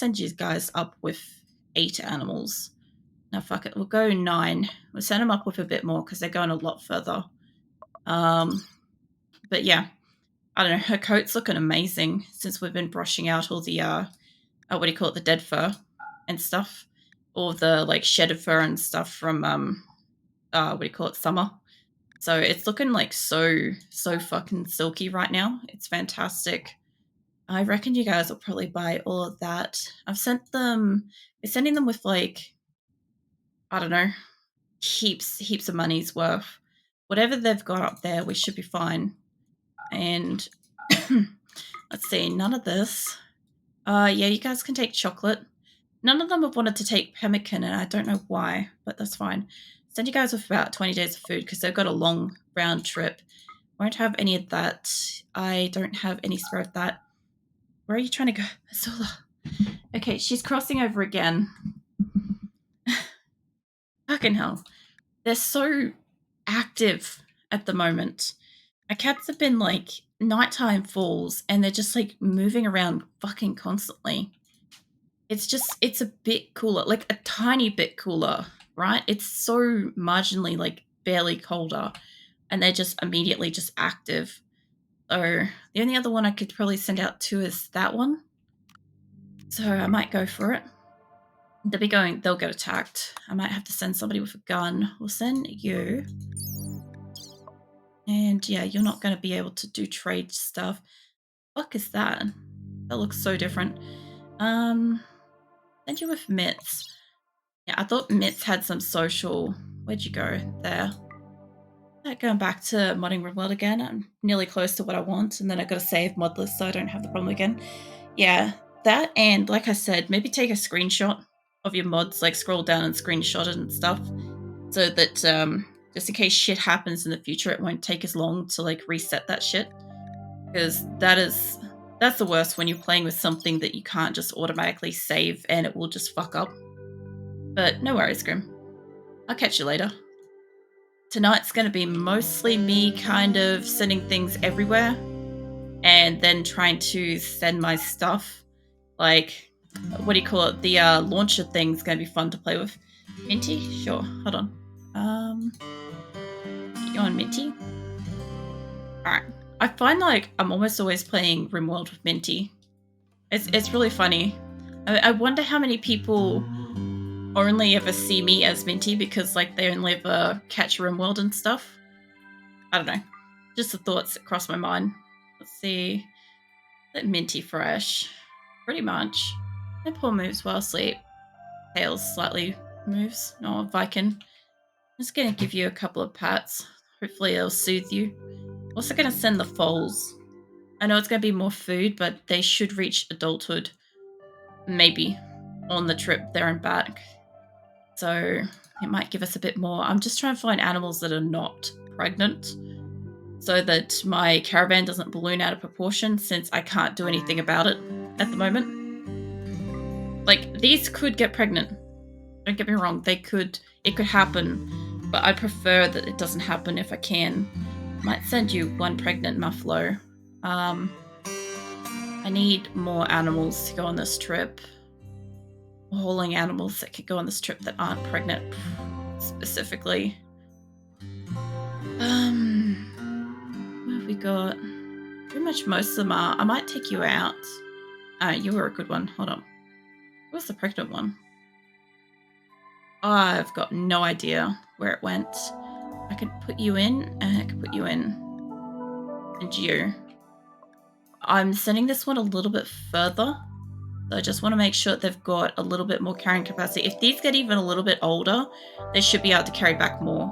send you guys up with 8 animals. No, fuck it. We'll go 9. We'll send them up with a bit more because they're going a lot further. But yeah, I don't know. Her coat's looking amazing since we've been brushing out all the, what do you call it, the dead fur and stuff. All the, like, shedded fur and stuff from, what do you call it, summer. So it's looking, like, so fucking silky right now. It's fantastic. I reckon you guys will probably buy all of that. I've sent them... We're sending them with, like, I don't know, heaps of money's worth. Whatever they've got up there, we should be fine. And let's see, none of this. Yeah, you guys can take chocolate. None of them have wanted to take pemmican, and I don't know why, but that's fine. Send you guys with about 20 days of food because they've got a long round trip. Won't have any of that. I don't have any spare of that. Where are you trying to go? Azula. Okay, she's crossing over again. Fucking hell. They're so active at the moment. My cats have been, like, nighttime falls, and they're just, like, moving around fucking constantly. It's a bit cooler, like a tiny bit cooler, right? It's so marginally, like, barely colder, and they're just immediately just active. So the only other one I could probably send out to is that one. So I might go for it. They'll get attacked. I might have to send somebody with a gun. We'll send you. And yeah, you're not going to be able to do trade stuff. Fuck is that? That looks so different. Send you with Mitts. Yeah, I thought Mitts had some social... Where'd you go? There. Going back to modding RimWorld again. I'm nearly close to what I want, and then I got to save modless so I don't have the problem again. Yeah, that, and like I said, maybe take a screenshot of your mods, like scroll down and screenshot it and stuff, so that just in case shit happens in the future, it won't take as long to, like, reset that shit. Because that's the worst when you're playing with something that you can't just automatically save and it will just fuck up. But no worries, Grim. I'll catch you later. Tonight's going to be mostly me kind of sending things everywhere and then trying to send my stuff. Like, what do you call it? The launcher thing's going to be fun to play with. Minty? Sure. Hold on. You on Minty? Alright. I find, like, I'm almost always playing RimWorld with Minty. It's really funny. I wonder how many people only ever see me as Minty because, like, they only ever catch RimWorld and stuff. I don't know. Just the thoughts that cross my mind. Let's see. Let Minty fresh. Pretty much. And Paw moves while asleep. Tails slightly moves. No, Viking. I'm just gonna give you a couple of pats. Hopefully it'll soothe you. Also gonna send the foals. I know it's gonna be more food, but they should reach adulthood. Maybe. On the trip there and back. So it might give us a bit more. I'm just trying to find animals that are not pregnant so that my caravan doesn't balloon out of proportion since I can't do anything about it at the moment. Like, these could get pregnant. Don't get me wrong, it could happen, but I prefer that it doesn't happen if I can. Might send you one pregnant muffalo. I need more animals to go on this trip. Hauling animals that could go on this trip that aren't pregnant, specifically. What have we got? Pretty much most of them are. I might take you out. You were a good one. Hold on. What's the pregnant one? I've got no idea where it went. I could put you in, and I could put you in. And you. I'm sending this one a little bit further. So I just want to make sure they've got a little bit more carrying capacity. If these get even a little bit older, they should be able to carry back more.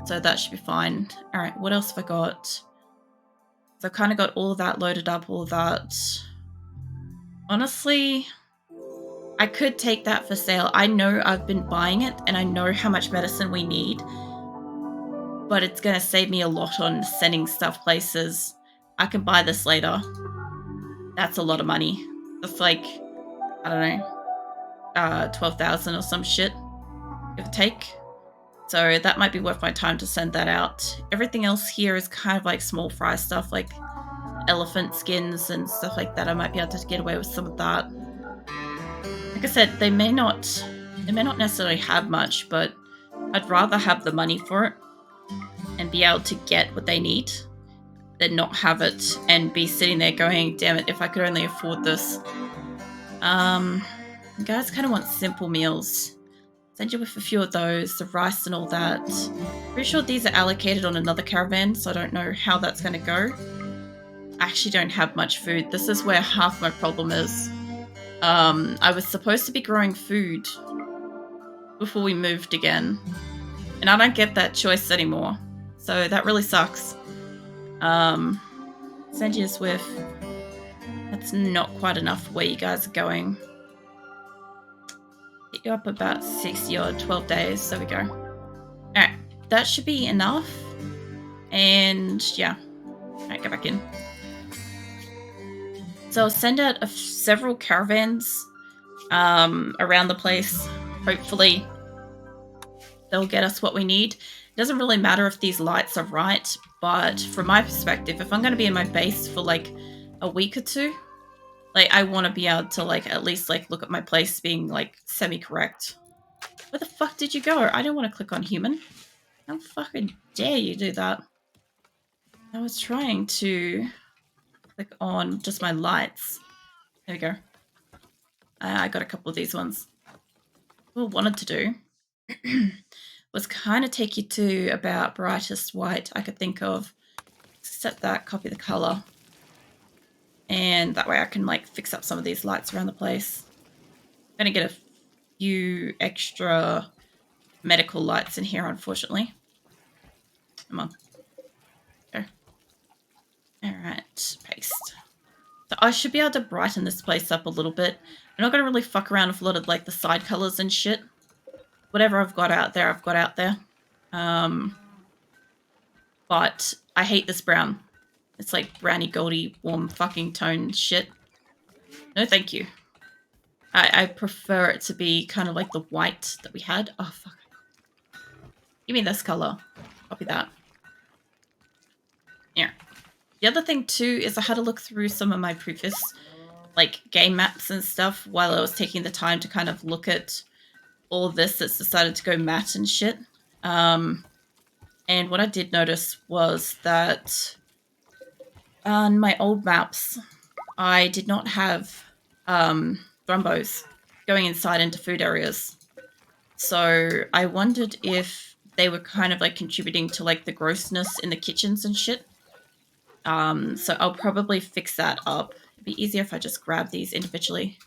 So that should be fine. All right, what else have I got? So I've kind of got all of that loaded up, all of that. Honestly, I could take that for sale. I know I've been buying it, and I know how much medicine we need. But it's going to save me a lot on sending stuff places. I can buy this later. That's a lot of money. That's like, I don't know, 12,000 or some shit, give or take. So that might be worth my time to send that out. Everything else here is kind of like small fry stuff, like elephant skins and stuff like that. I might be able to get away with some of that. like I said, they may not necessarily have much, but I'd rather have the money for it and be able to get what they need than not have it and be sitting there going, damn it, if I could only afford this. You guys kind of want simple meals. Send you with a few of those, the rice and all that. Pretty sure these are allocated on another caravan, so I don't know how that's going to go. I actually don't have much food. This is where half my problem is. I was supposed to be growing food before we moved again, and I don't get that choice anymore. So that really sucks. Send you with... That's not quite enough where you guys are going. Get you up about 60 or 12 days. There we go. Alright, that should be enough. And yeah. Alright, go back in. So I'll send out several caravans around the place. Hopefully they'll get us what we need. It doesn't really matter if these lights are right, but from my perspective, if I'm going to be in my base for like a week or two, like I want to be able to like at least like look at my place being like semi-correct. Where the fuck did you go? I don't want to click on human. How fucking dare you do that? I was trying to click on just my lights. There we go. I got a couple of these ones. What I wanted to do was kind of take you to about brightest white I could think of. Set that, copy the color. And that way I can like fix up some of these lights around the place. I'm going to get a few extra medical lights in here, unfortunately. Come on. Go. Alright, paste. So I should be able to brighten this place up a little bit. I'm not going to really fuck around with a lot of like the side colors and shit. Whatever I've got out there, I've got out there. But I hate this brown. It's like browny, goldy, warm fucking tone shit. No, thank you. I prefer it to be kind of like the white that we had. Oh, fuck. Give me this color. Copy that. Yeah. The other thing, too, is I had to look through some of my previous, like, game maps and stuff while I was taking the time to kind of look at all of this that's decided to go matte and shit. And what I did notice was that on my old maps, I did not have thrombos going inside into food areas. So I wondered if they were kind of like contributing to like the grossness in the kitchens and shit. So I'll probably fix that up. It'd be easier if I just grab these individually.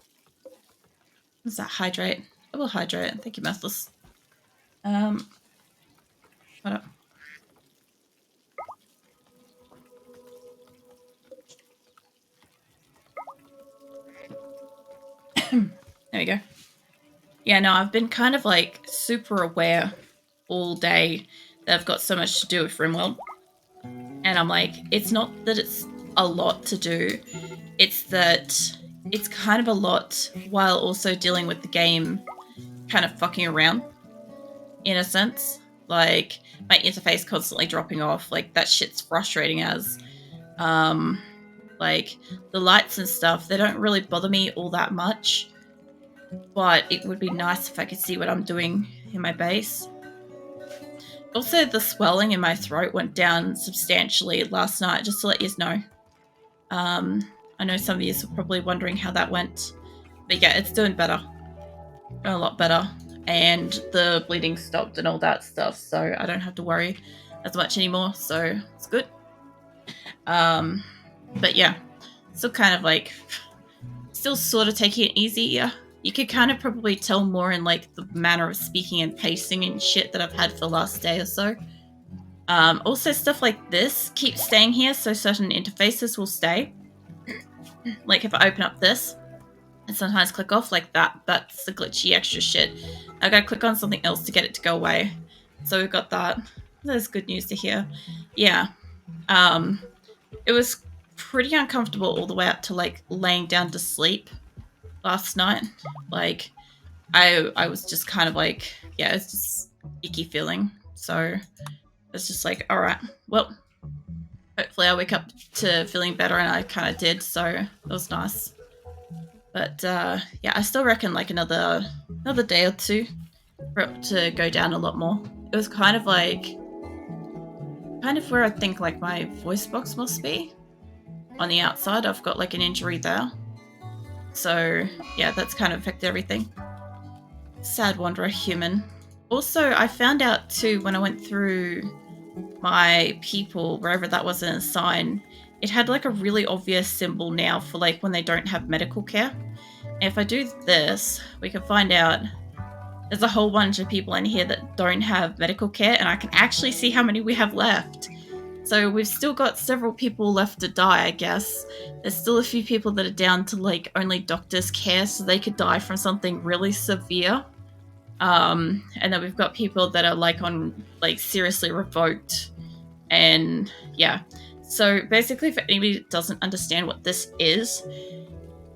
What's that? Hydrate. I will hydrate. Thank you, Methless. What up? There we go. Yeah, no, I've been kind of like super aware all day that I've got so much to do with RimWorld. And I'm like, it's not that it's a lot to do. It's that it's kind of a lot while also dealing with the game kind of fucking around, in a sense. Like, my interface constantly dropping off. Like, that shit's frustrating as. Like, the lights and stuff, they don't really bother me all that much. But it would be nice if I could see what I'm doing in my base. Also, the swelling in my throat went down substantially last night, just to let you know. I know some of you are probably wondering how that went. But yeah, it's doing better. A lot better. And the bleeding stopped and all that stuff, so I don't have to worry as much anymore, so it's good. But yeah, still kind of like, still sort of taking it easy, yeah. You could kind of probably tell more in like the manner of speaking and pacing and shit that I've had for the last day or so. Also stuff like this keeps staying here, so certain interfaces will stay. Like if I open up this and sometimes click off like that, that's the glitchy extra shit. I gotta click on something else to get it to go away. So we've got that. That's good news to hear. Yeah. It was pretty uncomfortable all the way up to like laying down to sleep last night. Like I was just kind of like, yeah, it's just icky feeling. So it's just like, all right, well, hopefully I wake up to feeling better, and I kind of did, so it was nice. But yeah, I still reckon like another day or two for it to go down a lot more. It was kind of where I think like my voice box must be. On the outside, I've got like an injury there. So yeah, that's kind of affected everything. Sad wanderer human. Also, I found out too when I went through my people, wherever that was in a sign, it had like a really obvious symbol now for like when they don't have medical care. And if I do this, we can find out there's a whole bunch of people in here that don't have medical care, and I can actually see how many we have left. So we've still got several people left to die, I guess. There's still a few people that are down to like only doctor's care, so they could die from something really severe. And then we've got people that are like on like seriously revoked. And yeah. So basically, if anybody doesn't understand what this is,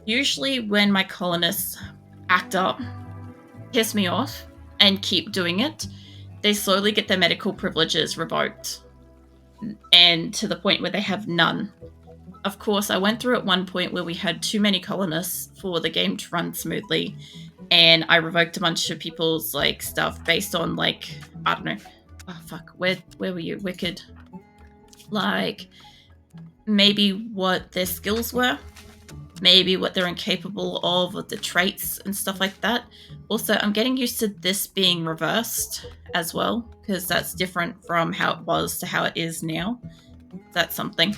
usually when my colonists act up, piss me off, and keep doing it, they slowly get their medical privileges revoked. And to the point where they have none. Of course, I went through at one point where we had too many colonists for the game to run smoothly, and I revoked a bunch of people's like stuff based on like, I don't know. Oh fuck, where were you, Wicked? Like maybe what their skills were, maybe what they're incapable of, or the traits and stuff like that. Also, I'm getting used to this being reversed as well, because that's different from how it was to how it is now. That's something.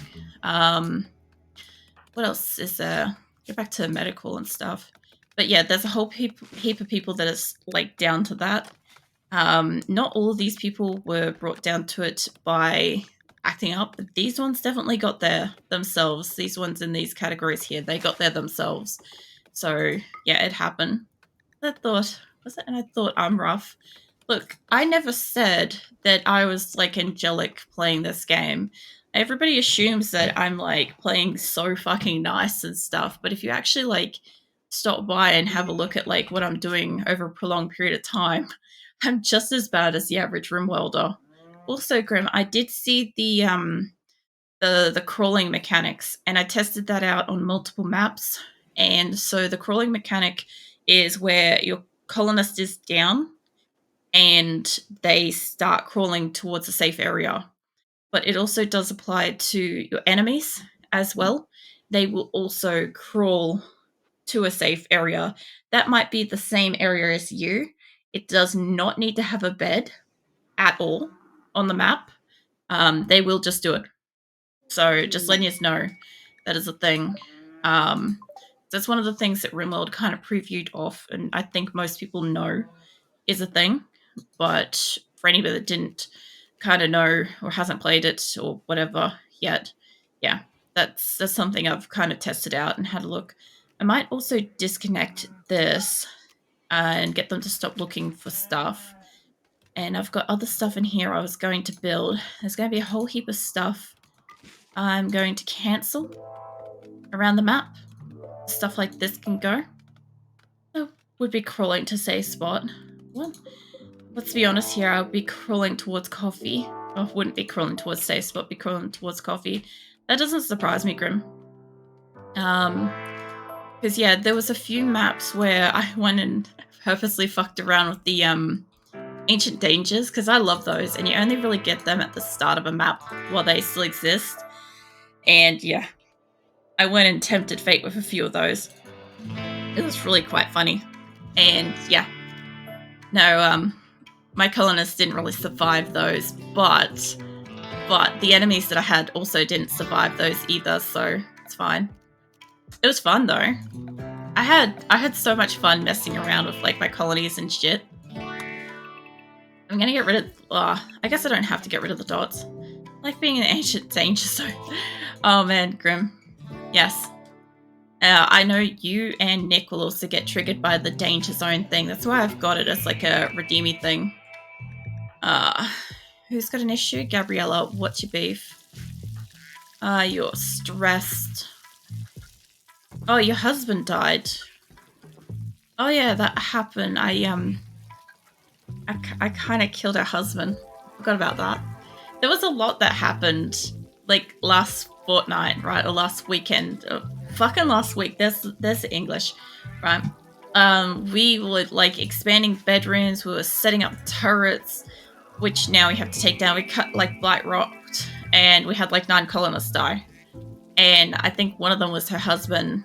What else is there? Get back to medical and stuff. But yeah, there's a whole heap of people that is like down to that. Not all of these people were brought down to it by acting up, but these ones definitely got there themselves. These ones in these categories here, they got there themselves. So yeah, it happened. I thought, and I thought I'm rough. Look, I never said that I was like angelic playing this game. Everybody assumes that I'm like playing so fucking nice and stuff, but if you actually like stop by and have a look at like what I'm doing over a prolonged period of time, I'm just as bad as the average RimWorlder. Also, Grim, I did see the crawling mechanics, and I tested that out on multiple maps. And so the crawling mechanic is where your colonist is down and they start crawling towards a safe area. But it also does apply to your enemies as well. They will also crawl to a safe area. That might be the same area as you. It does not need to have a bed at all on the map. They will just do it. So just letting you know that is a thing. That's one of the things that RimWorld kind of previewed off, and I think most people know is a thing. But for anybody that didn't kind of know or hasn't played it or whatever yet, yeah, that's something I've kind of tested out and had a look. I might also disconnect this and get them to stop looking for stuff. And I've got other stuff in here I was going to build. There's going to be a whole heap of stuff I'm going to cancel around the map. Stuff like this can go. I would be crawling to safe spot. Well, let's be honest here, I would be crawling towards coffee. I wouldn't be crawling towards safe spot, be crawling towards coffee. That doesn't surprise me, Grim. Because yeah, there was a few maps where I went and purposely fucked around with the ancient dangers, because I love those, and you only really get them at the start of a map while they still exist. And yeah, I went and tempted fate with a few of those. It was really quite funny. And yeah, no, my colonists didn't really survive those, but the enemies that I had also didn't survive those either, so it's fine. It was fun though. I had so much fun messing around with like my colonies and shit. I'm gonna get rid of. I guess I don't have to get rid of the dots. I like being an ancient danger zone. Oh man, Grim. Yes. I know you and Nick will also get triggered by the danger zone thing. That's why I've got it as like a redeeming thing. Who's got an issue? Gabriella, what's your beef? You're stressed. Oh, your husband died. Oh yeah, that happened. I kind of killed her husband. Forgot about that. There was a lot that happened, like last fortnight, right, or last weekend. fucking last week, there's the English, right? We were like expanding bedrooms, we were setting up turrets, which now we have to take down. We cut like blight rocked, and we had like 9 colonists die. And I think one of them was her husband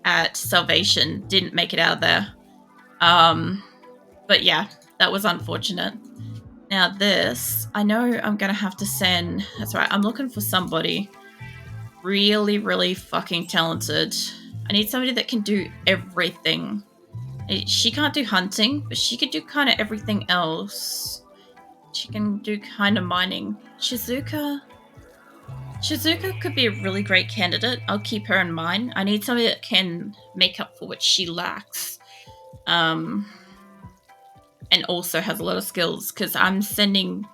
at Salvation, didn't make it out of there. But yeah, that was unfortunate. Now this, I know I'm gonna have to send, that's right, I'm looking for somebody really, really fucking talented. I need somebody that can do everything. She can't do hunting, but she could do kind of everything else. She can do kind of mining. Shizuka could be a really great candidate. I'll keep her in mind. I need somebody that can make up for what she lacks. And also has a lot of skills, because I'm sending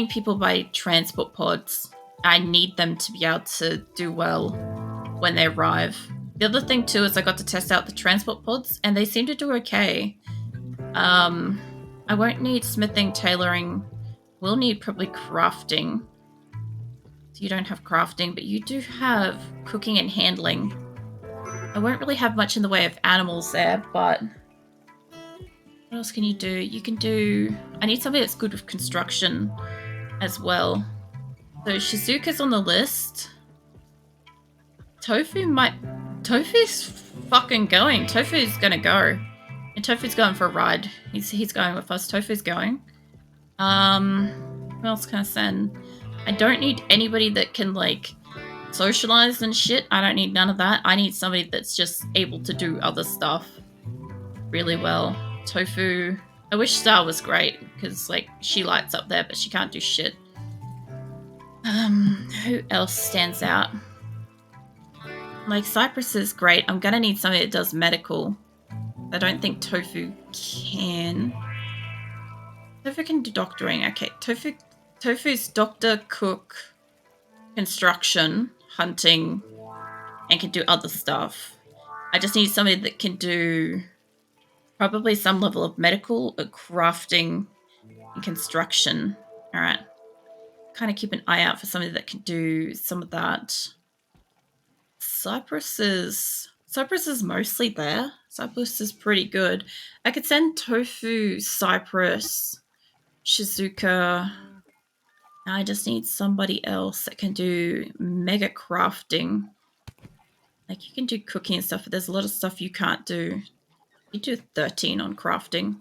people by transport pods. I need them to be able to do well when they arrive. The other thing too is I got to test out the transport pods, and they seem to do okay. I won't need smithing, tailoring. We'll need probably crafting. So you don't have crafting, but you do have cooking and handling. I won't really have much in the way of animals there, but what else can you do? You can do... I need somebody that's good with construction as well. So Shizuka's on the list. Tofu's fucking going. Tofu's gonna go. And Tofu's going for a ride. He's going with us. Tofu's going. Who else can I send? I don't need anybody that can, like, socialize and shit. I don't need none of that. I need somebody that's just able to do other stuff really well. Tofu. I wish Star was great, because, like, she lights up there, but she can't do shit. Who else stands out? Like, Cypress is great. I'm gonna need somebody that does medical. I don't think Tofu can. Tofu can do doctoring. Okay, Tofu's doctor, cook, construction, hunting, and can do other stuff. I just need somebody that can do probably some level of medical, crafting, and construction. All right. Kind of keep an eye out for somebody that can do some of that. Cypress is mostly there. Cypress is pretty good. I could send Tofu, Cypress, Shizuka. I just need somebody else that can do mega crafting. Like, you can do cooking and stuff, but there's a lot of stuff you can't do. You do 13 on crafting.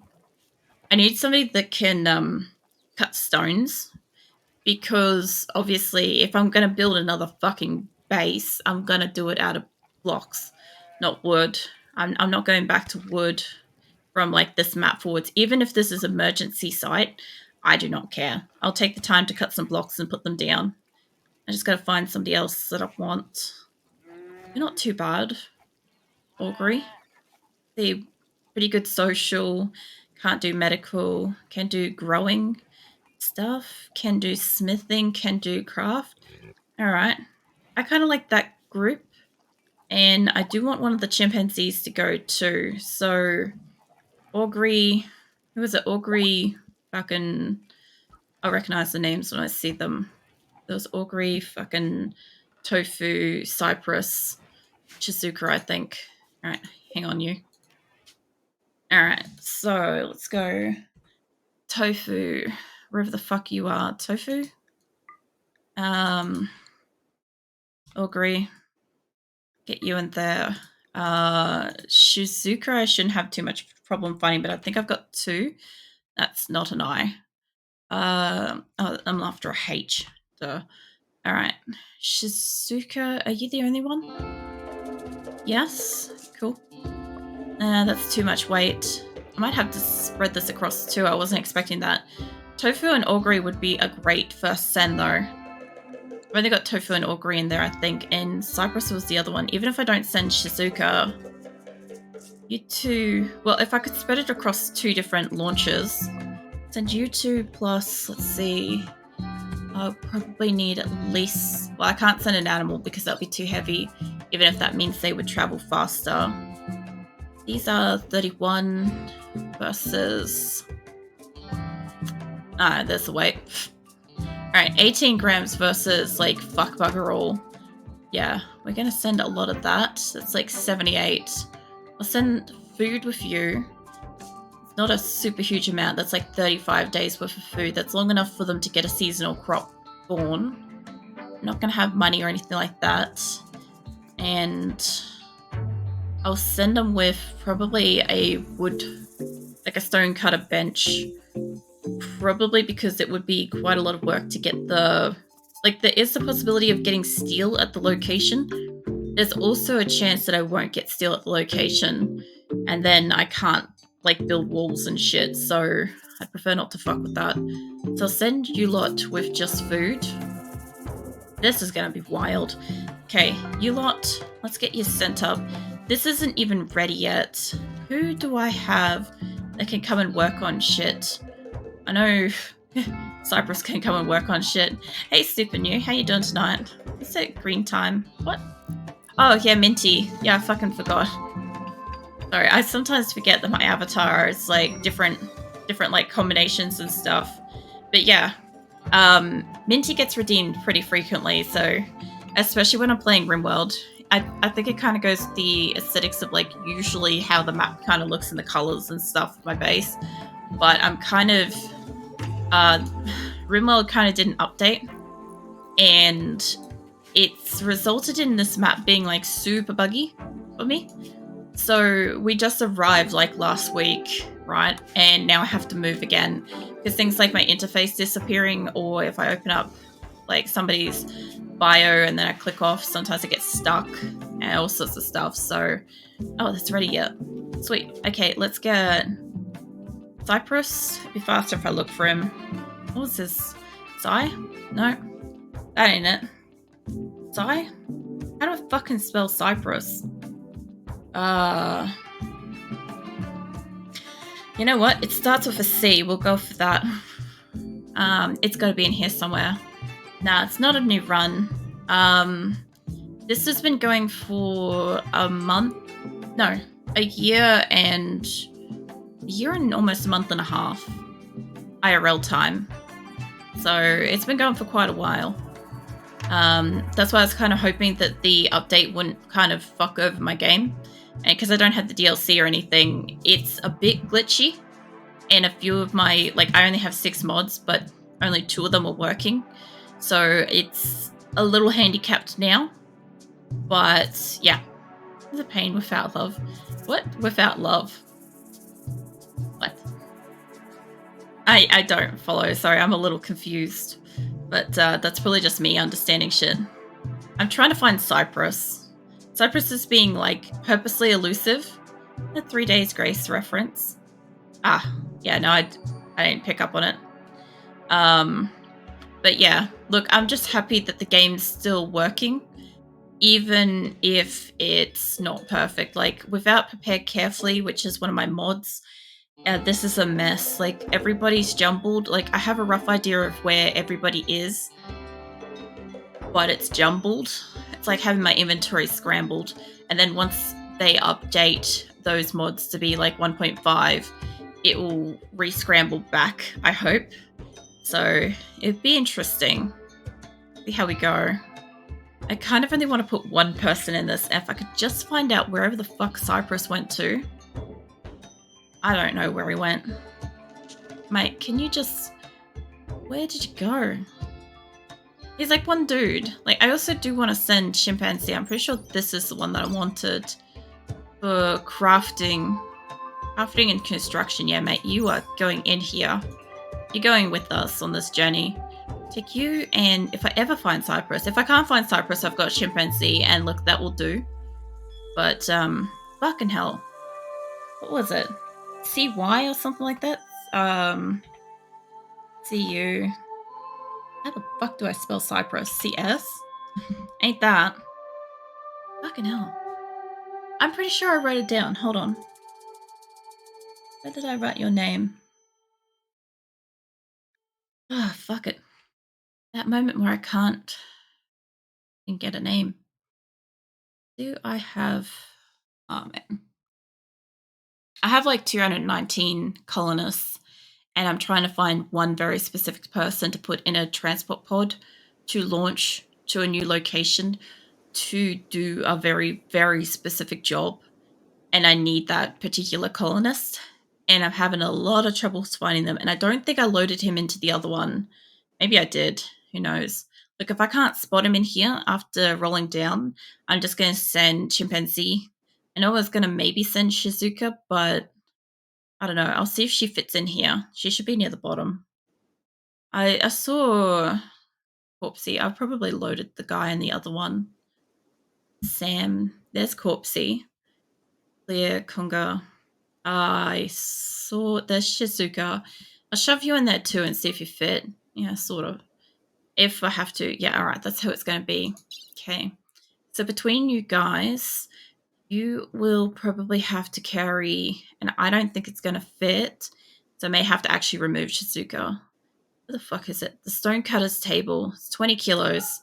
I need somebody that can cut stones, because obviously if I'm going to build another fucking base, I'm going to do it out of blocks, not wood. I'm not going back to wood from, like, this map forwards. Even if this is an emergency site, I do not care. I'll take the time to cut some blocks and put them down. I just got to find somebody else that I want. You're not too bad, Augury. They're pretty good social, can't do medical, can do growing stuff, can do smithing, can do craft. All right. I kind of like that group. And I do want one of the chimpanzees to go too. So, Augury, who was it? Augury, fucking, I'll recognize the names when I see them. There was Augury, fucking Tofu, Cypress, Shizuka, I think. All right, hang on you. All right, so let's go. Tofu, wherever the fuck you are. Tofu? Augury. Get you in there. Shizuka, I shouldn't have too much problem finding, but I think I've got 2. That's not an I. Oh, I'm after a H. Duh. All right. Shizuka, are you the only one? Yes? Cool. That's too much weight. I might have to spread this across 2. I wasn't expecting that. Tofu and Augury would be a great first send, though. I've only got Tofu and Augury in there, I think, and Cypress was the other one. Even if I don't send Shizuka, you 2... Well, if I could spread it across 2 different launches, send you 2 plus, let's see, I'll probably need at least... Well, I can't send an animal because that'll be too heavy, even if that means they would travel faster. These are 31 versus... there's the weight. Alright, 18 grams versus, like, fuck bugger all. Yeah, we're going to send a lot of that. It's like 78. I'll send food with you. It's not a super huge amount. That's like 35 days worth of food. That's long enough for them to get a seasonal crop born. I'm not going to have money or anything like that. And I'll send them with probably a wood, like a stone cutter bench. Probably because it would be quite a lot of work to get the... Like, there is the possibility of getting steel at the location. There's also a chance that I won't get steel at the location, and then I can't, like, build walls and shit, so I'd prefer not to fuck with that. So I'll send you lot with just food. This is gonna be wild. Okay, you lot, let's get you sent up. This isn't even ready yet. Who do I have that can come and work on shit? I know Cypress can come and work on shit. Hey, Super New, how you doing tonight? Is it green time? What? Oh, yeah, Minty. Yeah, I fucking forgot. Sorry, I sometimes forget that my avatar is, like, different, like, combinations and stuff. But yeah, Minty gets redeemed pretty frequently, so especially when I'm playing RimWorld. I think it kind of goes with the aesthetics of, like, usually how the map kind of looks and the colors and stuff of my base. But I'm kind of... RimWorld kind of didn't update, and it's resulted in this map being, like, super buggy for me. So we just arrived, like, last week, right? And now I have to move again because things like my interface disappearing, or if I open up, like, somebody's bio and then I click off, sometimes it gets stuck and all sorts of stuff. So, oh, that's ready yet. Sweet. Okay, let's get Cypress. It'd be faster if I look for him. What was this? Cy? No, that ain't it. Cy? How do I fucking spell Cypress? You know what? It starts with a C. We'll go for that. It's got to be in here somewhere. Nah, it's not a new run. This has been going for a month. No, a year and almost a month and a half. IRL time. So it's been going for quite a while. That's why I was kind of hoping that the update wouldn't kind of fuck over my game. And because I don't have the DLC or anything, it's a bit glitchy. And a few of my, like, I only have 6 mods, but only 2 of them are working. So it's a little handicapped now. But yeah, it's a pain without love. What? Without love? What? I don't follow. Sorry, I'm a little confused. But that's probably just me understanding shit. I'm trying to find Cypress. Cypress is being, like, purposely elusive. The 3 Days Grace reference. Ah, yeah, no, I didn't pick up on it. But yeah, look, I'm just happy that the game's still working, even if it's not perfect. Like, without Prepared Carefully, which is one of my mods, this is a mess. Like, everybody's jumbled. Like, I have a rough idea of where everybody is, but it's jumbled. It's like having my inventory scrambled. And then once they update those mods to be like 1.5, it will re-scramble back, I hope. So it'd be interesting. See how we go. I kind of only want to put one person in this. If I could just find out wherever the fuck Cypress went to. I don't know where he went. Mate, can you just... Where did you go? He's like one dude. Like, I also do want to send Chimpanzee. I'm pretty sure this is the one that I wanted for crafting. Crafting and construction. Yeah, mate, you are going in here. You're going with us on this journey. Take you, and if I ever find Cypress. If I can't find Cypress, I've got Chimpanzee, and look, that will do. But, fucking hell. What was it? CY or something like that? CU. How the fuck do I spell Cypress? CS? Ain't that. Fucking hell. I'm pretty sure I wrote it down. Hold on. Where did I write your name? Ah, oh, fuck it. That moment where I can't get a name. Do I have... Oh, man. I have like 219 colonists, and I'm trying to find one very specific person to put in a transport pod to launch to a new location to do a very, very specific job, and I need that particular colonist, and I'm having a lot of trouble finding them, and I don't think I loaded him into the other one. Maybe I did. Who knows? Look, if I can't spot him in here after rolling down, I'm just going to send Chimpanzee. I know I was going to maybe send Shizuka, but I don't know. I'll see if she fits in here. She should be near the bottom. I saw Corpsey. I probably loaded the guy in the other one. Sam. There's Corpsey. Clear, Kunga. I saw there's Shizuka. I'll shove you in there too and see if you fit. Yeah, sort of. If I have to. Yeah, all right. That's how it's going to be. Okay. So between you guys, you will probably have to carry, and I don't think it's going to fit, so I may have to actually remove Shizuka. Where the fuck is it? The Stonecutter's table. It's 20 kilos.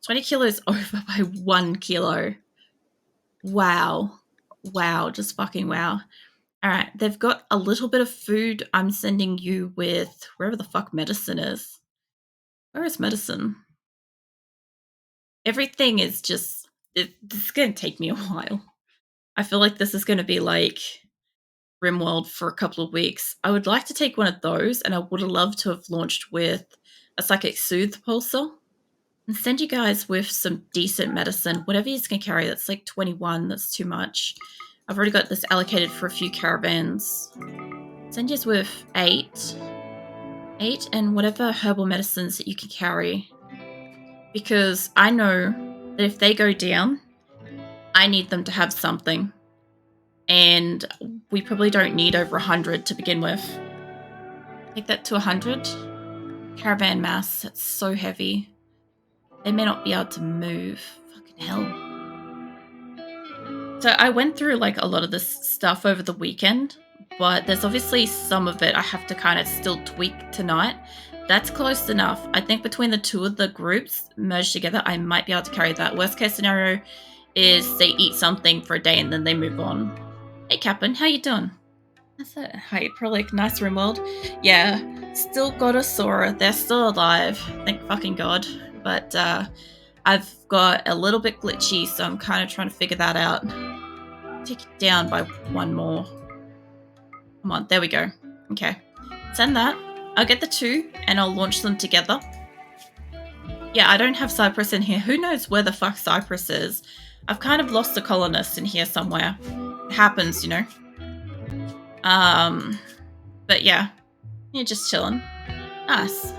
20 kilos over by 1 kilo. Wow. Wow. Just fucking wow. All right. They've got a little bit of food. I'm sending you with wherever the fuck medicine is. Where is medicine? Everything is just... this is going to take me a while. I feel like this is going to be like RimWorld for a couple of weeks. I would like to take one of those, and I would have loved to have launched with a Psychic Soothe Pulsar and send you guys with some decent medicine. Whatever you can carry, that's like 21. That's too much. I've already got this allocated for a few caravans. Send you with 8. 8 and whatever herbal medicines that you can carry. Because I know that if they go down, I need them to have something. And we probably don't need over 100 to begin with. Take that to 100. Caravan mass, that's so heavy. They may not be able to move. Fucking hell. So I went through like a lot of this stuff over the weekend, but there's obviously some of it I have to kind of still tweak tonight. That's close enough. I think between the two of the groups merged together, I might be able to carry that. Worst case scenario is they eat something for a day and then they move on. Hey, Captain, how you doing? That's it. Hi, Prolic. Nice RimWorld. Yeah, still got Asora. They're still alive. Thank fucking God. But I've got a little bit glitchy, so I'm kind of trying to figure that out. Take it down by 1 more. Come on, there we go. Okay. Send that. I'll get the 2, and I'll launch them together. Yeah, I don't have Cypress in here. Who knows where the fuck Cypress is? I've kind of lost a colonist in here somewhere. It happens, you know. But yeah. You're just chilling. Nice.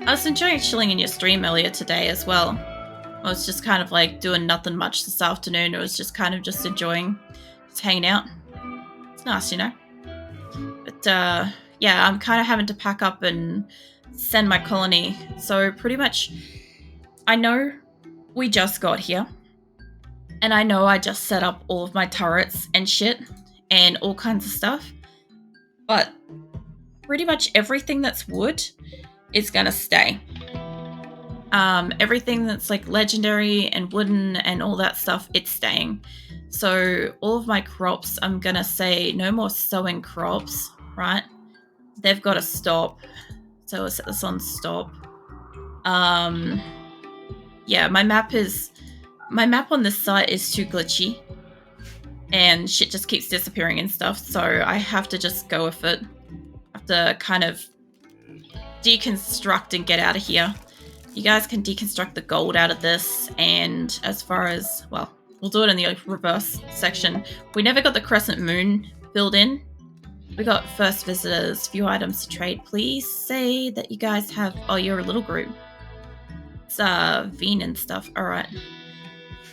I was enjoying chilling in your stream earlier today as well. I was just kind of like doing nothing much this afternoon. It was just kind of just enjoying just hanging out. It's nice, you know. But yeah, I'm kind of having to pack up and send my colony. So pretty much, I know we just got here. And I know I just set up all of my turrets and shit and all kinds of stuff. But pretty much everything that's wood is going to stay. Everything that's like legendary and wooden and all that stuff, it's staying. So all of my crops, I'm going to say no more sowing crops, right? They've got to stop. So let's set this on stop. Yeah, my map on this site is too glitchy. And shit just keeps disappearing and stuff. So I have to just go with it. I have to kind of deconstruct and get out of here. You guys can deconstruct the gold out of this, and as far as, well, we'll do it in the reverse section. We never got the crescent moon filled in. We got first visitors, few items to trade. Please say that you guys have, oh, you're a little group. It's Veen and stuff. All right.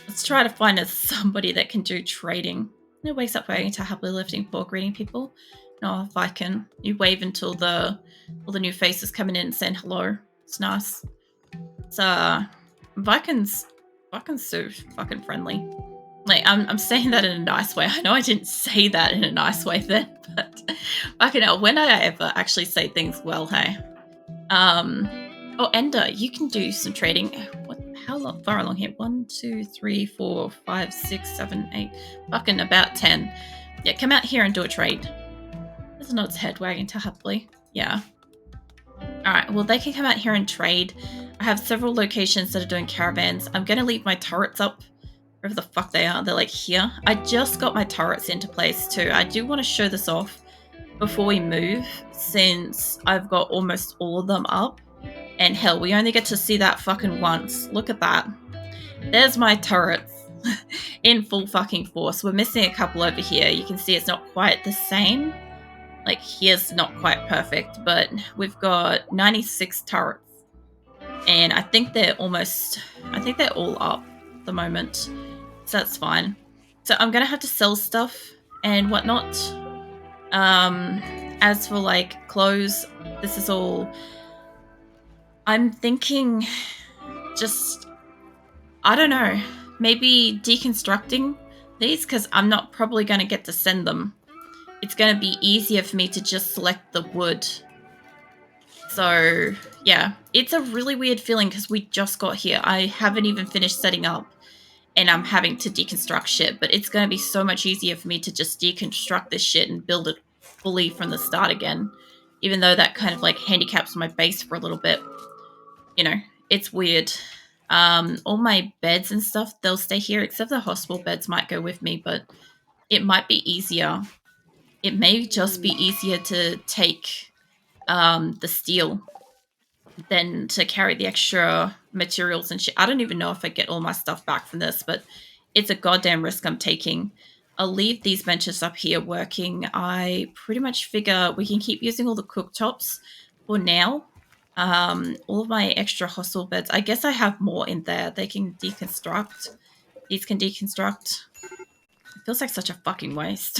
Let's try to find somebody that can do trading. No wakes up waiting to happily lifting paw greeting people. No, if I can. You wave until all the new faces coming in and saying hello. It's nice. It's Vikings so fucking friendly. Like I'm saying that in a nice way. I know I didn't say that in a nice way then, but fucking hell, when did I ever actually say things well, hey? Oh, Ender, you can do some trading. How far along here? 1, 2, 3, 4, 5, 6, 7, 8. Fucking about 10. Yeah, come out here and do a trade. There's not its head wagging too happily. Yeah. Alright, well, they can come out here and trade. I have several locations that are doing caravans. I'm going to leave my turrets up wherever the fuck they are. They're like here. I just got my turrets into place too. I do want to show this off before we move, since I've got almost all of them up. And hell, we only get to see that fucking once. Look at that. There's my turrets in full fucking force. We're missing a couple over here. You can see it's not quite the same. Like, here's not quite perfect, but we've got 96 turrets. And I think they're all up at the moment. So that's fine. So I'm going to have to sell stuff and whatnot. As for, like, clothes, this is all... I'm thinking just... I don't know. Maybe deconstructing these, because I'm not probably going to get to send them. It's going to be easier for me to just select the wood. So, yeah. It's a really weird feeling because we just got here. I haven't even finished setting up and I'm having to deconstruct shit. But it's going to be so much easier for me to just deconstruct this shit and build it fully from the start again. Even though that kind of like handicaps my base for a little bit. You know, it's weird. All my beds and stuff, they'll stay here, except the hospital beds might go with me, but it might be easier. It may just be easier to take the steel than to carry the extra materials and shit. I don't even know if I get all my stuff back from this, but it's a goddamn risk I'm taking. I'll leave these benches up here working. I pretty much figure we can keep using all the cooktops for now. All of my extra hostel beds, I guess I have more in there. They can deconstruct. These can deconstruct. It feels like such a fucking waste.